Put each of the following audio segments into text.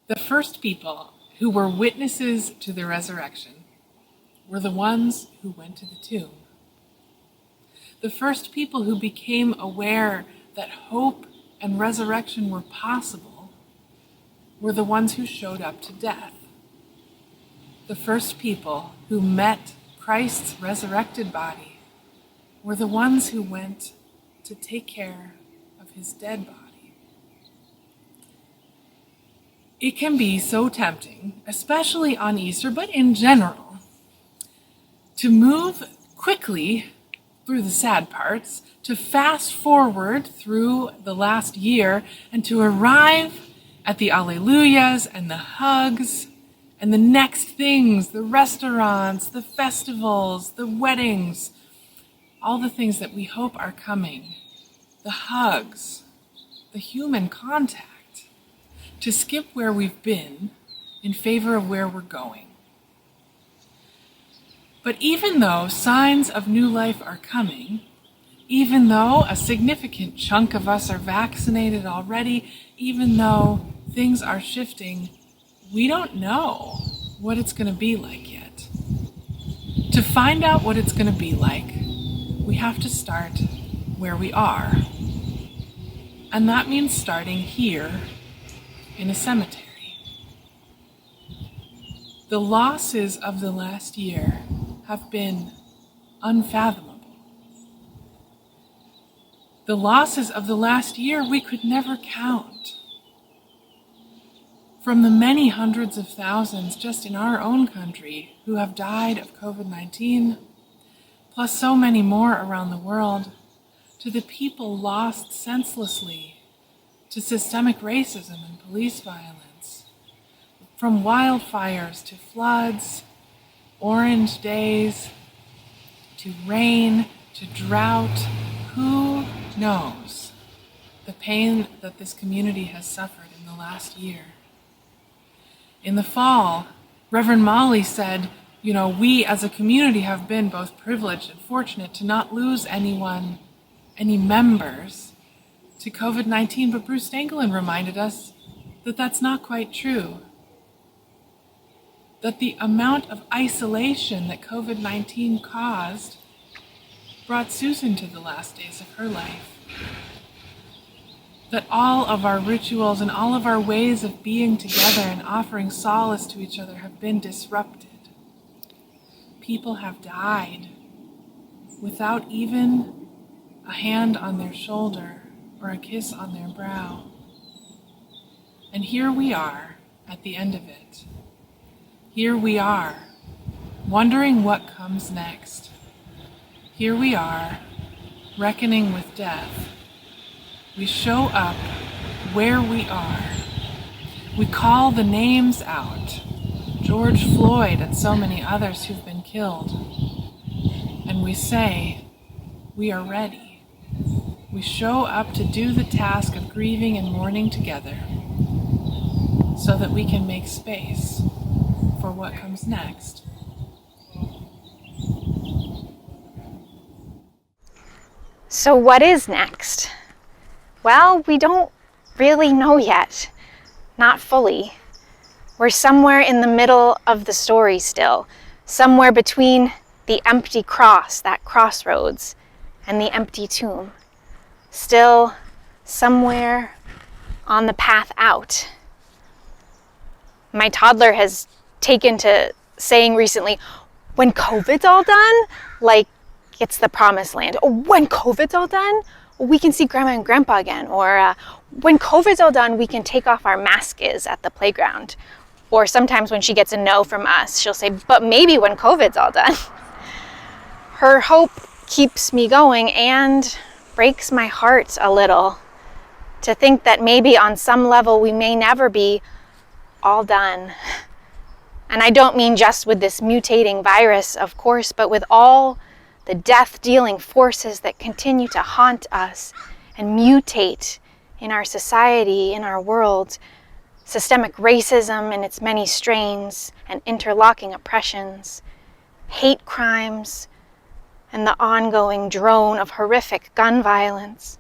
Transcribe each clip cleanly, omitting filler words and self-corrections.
The first people who were witnesses to the resurrection were the ones who went to the tomb. The first people who became aware that hope and resurrection were possible were the ones who showed up to death. The first people who met Christ's resurrected body were the ones who went to take care of his dead body. It can be so tempting, especially on Easter, but in general, to move quickly through the sad parts, to fast forward through the last year, and to arrive at the alleluias and the hugs and the next things, the restaurants, the festivals, the weddings, all the things that we hope are coming, the hugs, the human contact, to skip where we've been in favor of where we're going. But even though signs of new life are coming, even though a significant chunk of us are vaccinated already, even though things are shifting, we don't know what it's going to be like yet. To find out what it's going to be like, we have to start where we are. And that means starting here in a cemetery. The losses of the last year have been unfathomable. The losses of the last year we could never count. From the many hundreds of thousands just in our own country who have died of COVID-19, plus so many more around the world, to the people lost senselessly to systemic racism and police violence, from wildfires to floods, orange days, to rain, to drought. Who knows the pain that this community has suffered in the last year? In the fall, Reverend Molly said, we as a community have been both privileged and fortunate to not lose anyone, any members, to COVID-19, but Bruce Stangelin reminded us that that's not quite true. That the amount of isolation that COVID-19 caused brought Susan to the last days of her life. That all of our rituals and all of our ways of being together and offering solace to each other have been disrupted. People have died without even a hand on their shoulder or a kiss on their brow. And here we are at the end of it. Here we are, wondering what comes next. Here we are, reckoning with death. We show up where we are. We call the names out, George Floyd and so many others who've been killed. And we say, we are ready. We show up to do the task of grieving and mourning together so that we can make space for what comes next. So what is next? Well, we don't really know yet. Not fully. We're somewhere in the middle of the story still. Somewhere between the empty cross, that crossroads, and the empty tomb. Still somewhere on the path out. My toddler has taken to saying recently, when COVID's all done, like it's the promised land. Oh, when COVID's all done, we can see grandma and grandpa again. Or when COVID's all done, we can take off our masks at the playground. Or sometimes when she gets a no from us, she'll say, but maybe when COVID's all done. Her hope keeps me going and breaks my heart a little to think that maybe on some level we may never be all done. And I don't mean just with this mutating virus, of course, but with all the death-dealing forces that continue to haunt us and mutate in our society, in our world. Systemic racism in its many strains and interlocking oppressions, hate crimes, and the ongoing drone of horrific gun violence.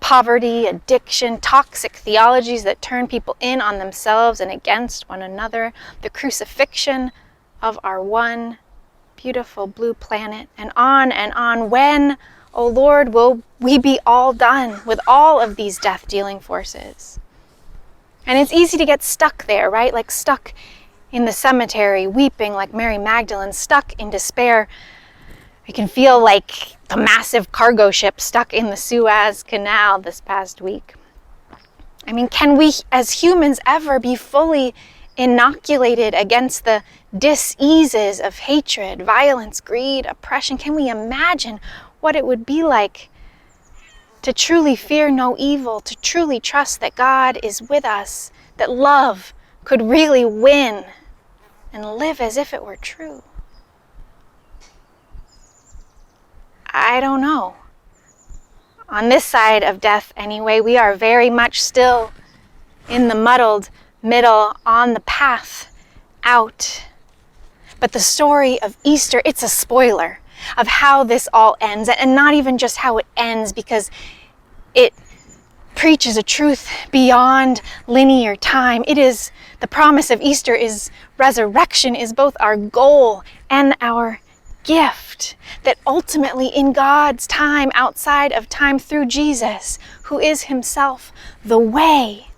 poverty, addiction, toxic theologies that turn people in on themselves and against one another, the crucifixion of our one beautiful blue planet, and on and on. When, O Lord, will we be all done with all of these death-dealing forces? And it's easy to get stuck there, right? Like stuck in the cemetery, weeping like Mary Magdalene, stuck in despair. I can feel like the massive cargo ship stuck in the Suez Canal this past week. I mean, can we as humans ever be fully inoculated against the diseases of hatred, violence, greed, oppression? Can we imagine what it would be like to truly fear no evil, to truly trust that God is with us, that love could really win, and live as if it were true? I don't know. On this side of death, anyway, we are very much still in the muddled middle, on the path out. But the story of Easter, it's a spoiler of how this all ends, and not even just how it ends, because it preaches a truth beyond linear time. It is the promise of Easter is resurrection is both our goal and our gift, that ultimately in God's time, outside of time, through Jesus, who is himself the way,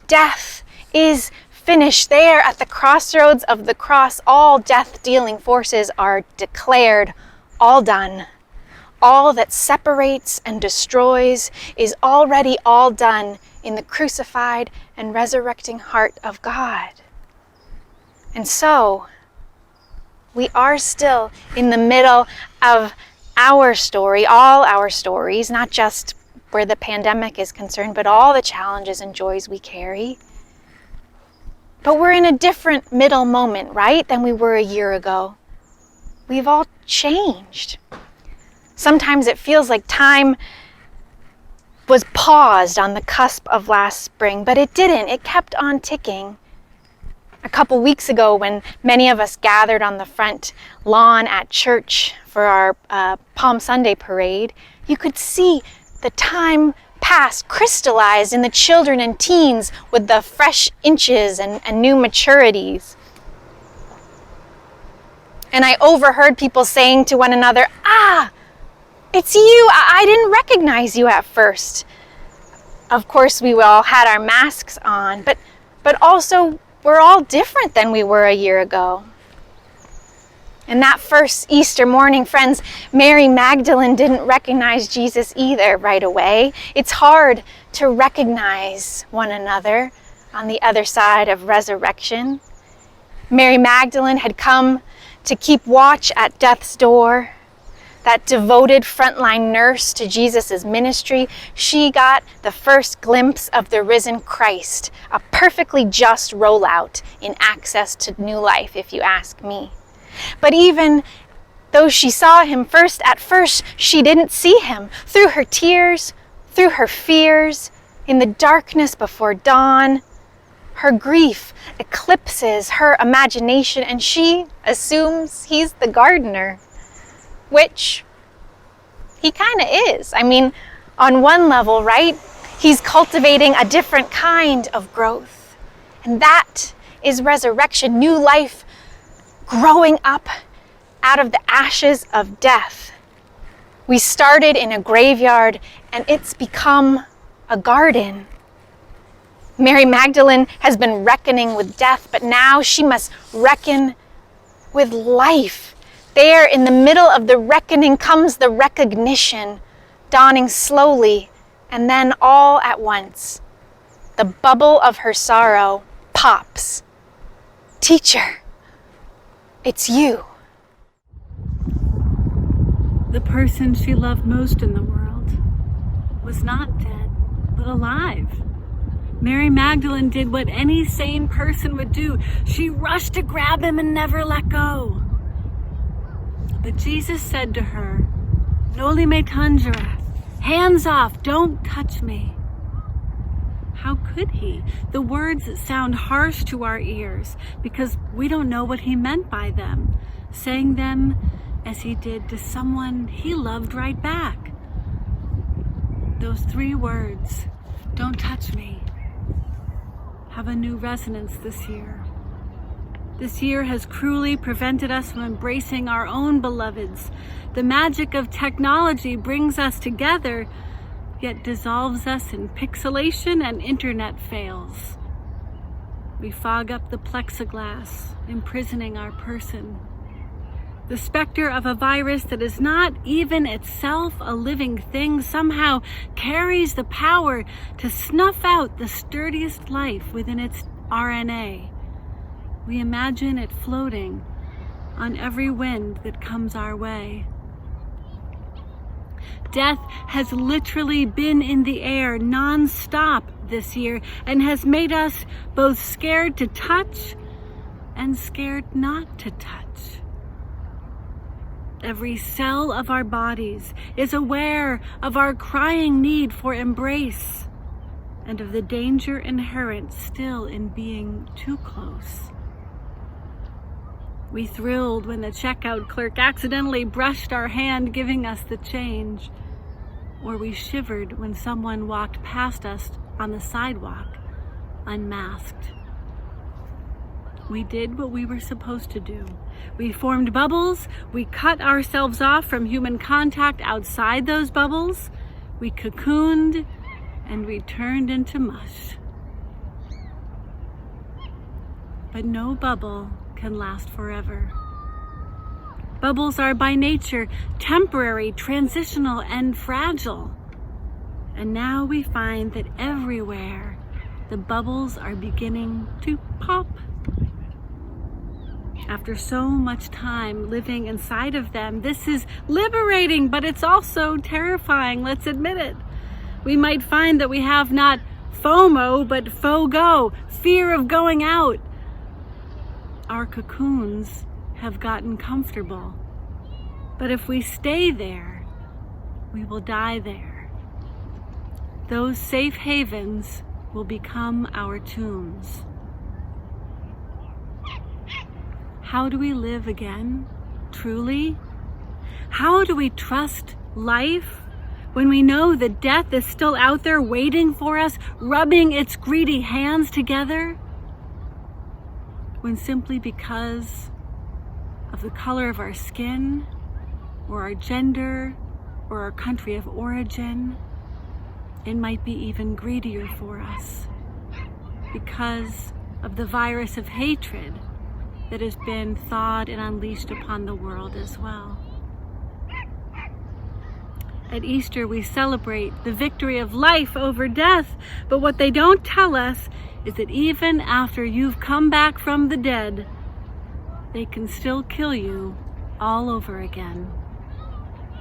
death is finished. There at the crossroads of the cross, all death-dealing forces are declared all done. All that separates and destroys is already all done in the crucified and resurrecting heart of God. And so, we are still in the middle of our story, all our stories, not just where the pandemic is concerned, but all the challenges and joys we carry. But we're in a different middle moment, right, than we were a year ago. We've all changed. Sometimes it feels like time was paused on the cusp of last spring, but it didn't. It kept on ticking. A couple weeks ago, when many of us gathered on the front lawn at church for our Palm Sunday parade, you could see the time pass crystallized in the children and teens with the fresh inches and new maturities. And I overheard people saying to one another, it's you. I didn't recognize you at first. Of course, we all had our masks on, but also we're all different than we were a year ago. And that first Easter morning, friends, Mary Magdalene didn't recognize Jesus either right away. It's hard to recognize one another on the other side of resurrection. Mary Magdalene had come to keep watch at death's door. That devoted frontline nurse to Jesus' ministry, she got the first glimpse of the risen Christ, a perfectly just rollout in access to new life, if you ask me. But even though she saw him at first, she didn't see him. Through her tears, through her fears, in the darkness before dawn, her grief eclipses her imagination, and she assumes he's the gardener. Which he kind of is. I mean, on one level, right? He's cultivating a different kind of growth. And that is resurrection, new life growing up out of the ashes of death. We started in a graveyard and it's become a garden. Mary Magdalene has been reckoning with death, but now she must reckon with life. There, in the middle of the reckoning, comes the recognition, dawning slowly, and then all at once. The bubble of her sorrow pops. Teacher, it's you. The person she loved most in the world was not dead, but alive. Mary Magdalene did what any sane person would do. She rushed to grab him and never let go. But Jesus said to her, "Noli me tangere," hands off, don't touch me. How could he? The words sound harsh to our ears because we don't know what he meant by them, saying them as he did to someone he loved right back. those 3 words, "Don't touch me," have a new resonance this year. This year has cruelly prevented us from embracing our own beloveds. The magic of technology brings us together, yet dissolves us in pixelation and internet fails. We fog up the plexiglass, imprisoning our person. The specter of a virus that is not even itself a living thing somehow carries the power to snuff out the sturdiest life within its RNA. We imagine it floating on every wind that comes our way. Death has literally been in the air non-stop this year and has made us both scared to touch and scared not to touch. Every cell of our bodies is aware of our crying need for embrace and of the danger inherent still in being too close. We thrilled when the checkout clerk accidentally brushed our hand, giving us the change. Or we shivered when someone walked past us on the sidewalk, unmasked. We did what we were supposed to do. We formed bubbles, we cut ourselves off from human contact outside those bubbles, we cocooned, and we turned into mush. But no bubble can last forever. Bubbles are by nature temporary, transitional, and fragile. And now we find that everywhere the bubbles are beginning to pop. After so much time living inside of them, this is liberating, but it's also terrifying, let's admit it. We might find that we have not FOMO, but FOGO, fear of going out. Our cocoons have gotten comfortable, but if we stay there, we will die there. Those safe havens will become our tombs. How do we live again, truly? How do we trust life when we know that death is still out there waiting for us, rubbing its greedy hands together? When simply because of the color of our skin, or our gender, or our country of origin, it might be even greedier for us because of the virus of hatred that has been thawed and unleashed upon the world as well. At Easter, we celebrate the victory of life over death, but what they don't tell us is that even after you've come back from the dead, they can still kill you all over again.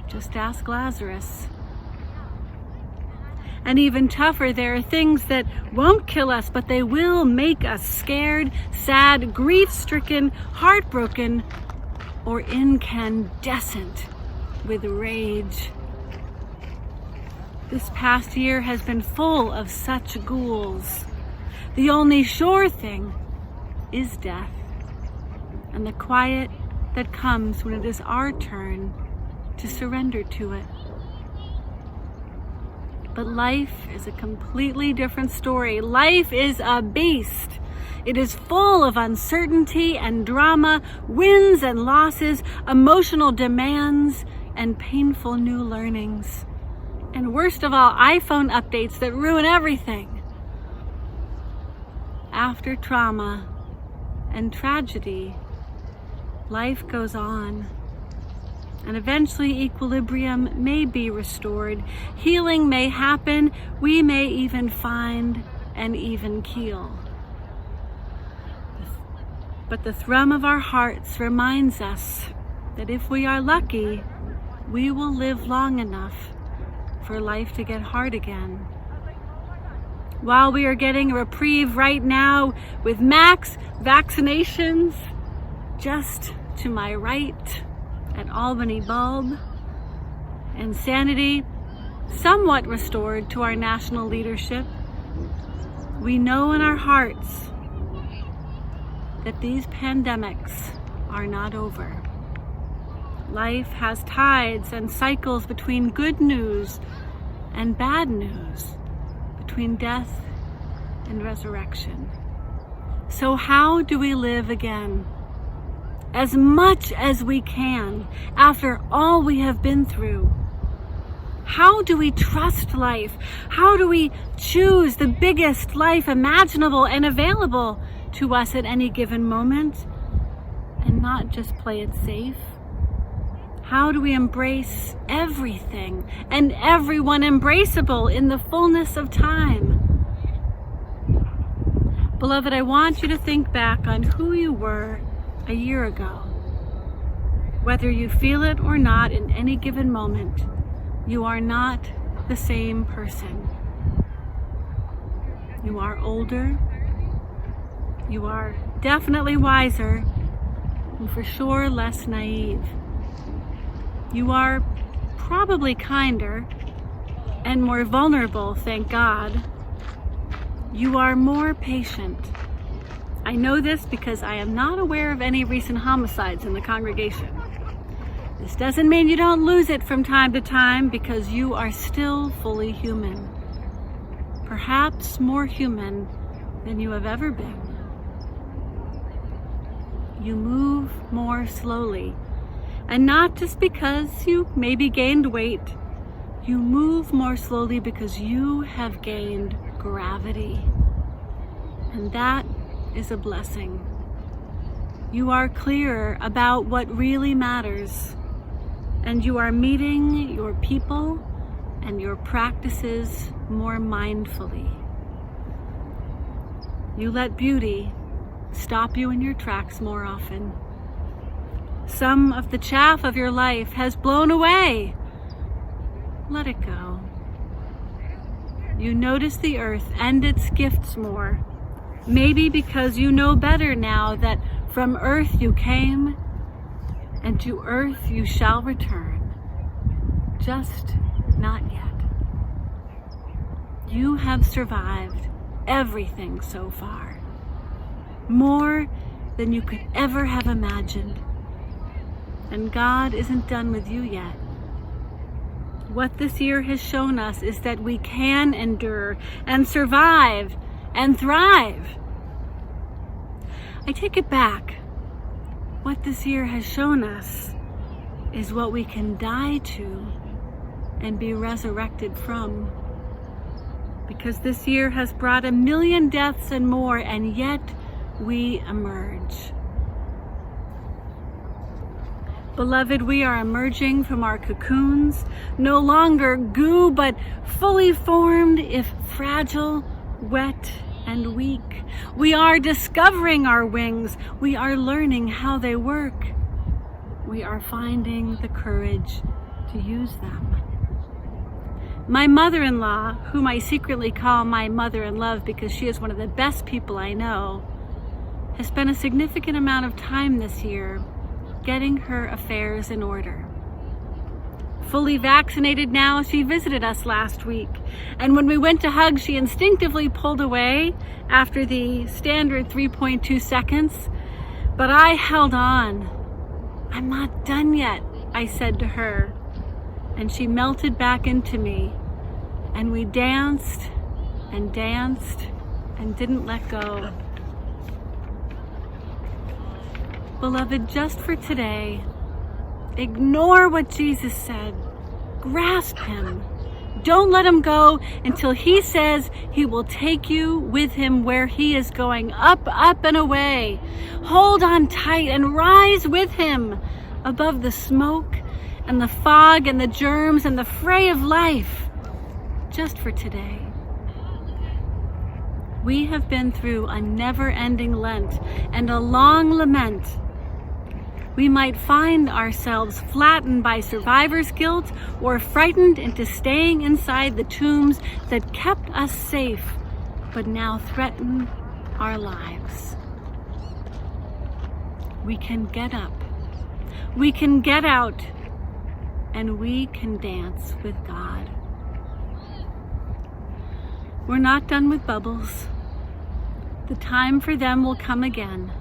Just ask Lazarus. And even tougher, there are things that won't kill us, but they will make us scared, sad, grief-stricken, heartbroken, or incandescent with rage. This past year has been full of such ghouls. The only sure thing is death, and the quiet that comes when it is our turn to surrender to it. But life is a completely different story. Life is a beast. It is full of uncertainty and drama, wins and losses, emotional demands, and painful new learnings. And worst of all, iPhone updates that ruin everything. After trauma and tragedy, life goes on. And eventually equilibrium may be restored. Healing may happen. We may even find an even keel. But the thrum of our hearts reminds us that if we are lucky, we will live long enough for life to get hard again. While we are getting a reprieve right now with max vaccinations just to my right at Albany Bulb, and sanity somewhat restored to our national leadership, we know in our hearts that these pandemics are not over. Life has tides and cycles between good news and bad news, between death and resurrection. So how do we live again? As much as we can after all we have been through. How do we trust life? How do we choose the biggest life imaginable and available to us at any given moment and not just play it safe? How do we embrace everything and everyone embraceable in the fullness of time? Beloved, I want you to think back on who you were a year ago. Whether you feel it or not in any given moment, you are not the same person. You are older. You are definitely wiser, and for sure less naive. You are probably kinder and more vulnerable, thank God. You are more patient. I know this because I am not aware of any recent homicides in the congregation. This doesn't mean you don't lose it from time to time, because you are still fully human. Perhaps more human than you have ever been. You move more slowly, and not just because you maybe gained weight. You move more slowly because you have gained gravity. And that is a blessing. You are clearer about what really matters, and you are meeting your people and your practices more mindfully. You let beauty stop you in your tracks more often. Some of the chaff of your life has blown away. Let it go. You notice the earth and its gifts more, maybe because you know better now that from earth you came, and to earth you shall return. Just not yet. You have survived everything so far, more than you could ever have imagined. And God isn't done with you yet. What this year has shown us is that we can endure and survive and thrive. I take it back. What this year has shown us is what we can die to and be resurrected from. Because this year has brought 1 million deaths and more, and yet we emerge. Beloved, we are emerging from our cocoons, no longer goo, but fully formed, if fragile, wet, and weak. We are discovering our wings. We are learning how they work. We are finding the courage to use them. My mother-in-law, whom I secretly call my mother-in-love because she is one of the best people I know, has spent a significant amount of time this year getting her affairs in order. Fully vaccinated now, she visited us last week, and when we went to hug, she instinctively pulled away after the standard 3.2 seconds, but I held on. "I'm not done yet," I said to her, and she melted back into me, and we danced and danced and didn't let go. Beloved, just for today, ignore what Jesus said. Grasp him. Don't let him go until he says he will take you with him where he is going, up, up, and away. Hold on tight and rise with him above the smoke and the fog and the germs and the fray of life, just for today. We have been through a never-ending Lent and a long lament. We might find ourselves flattened by survivor's guilt or frightened into staying inside the tombs that kept us safe, but now threaten our lives. We can get up, we can get out, and we can dance with God. We're not done with bubbles. The time for them will come again.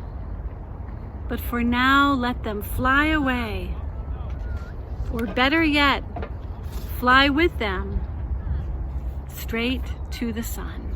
But for now, let them fly away. Or better yet, fly with them straight to the sun.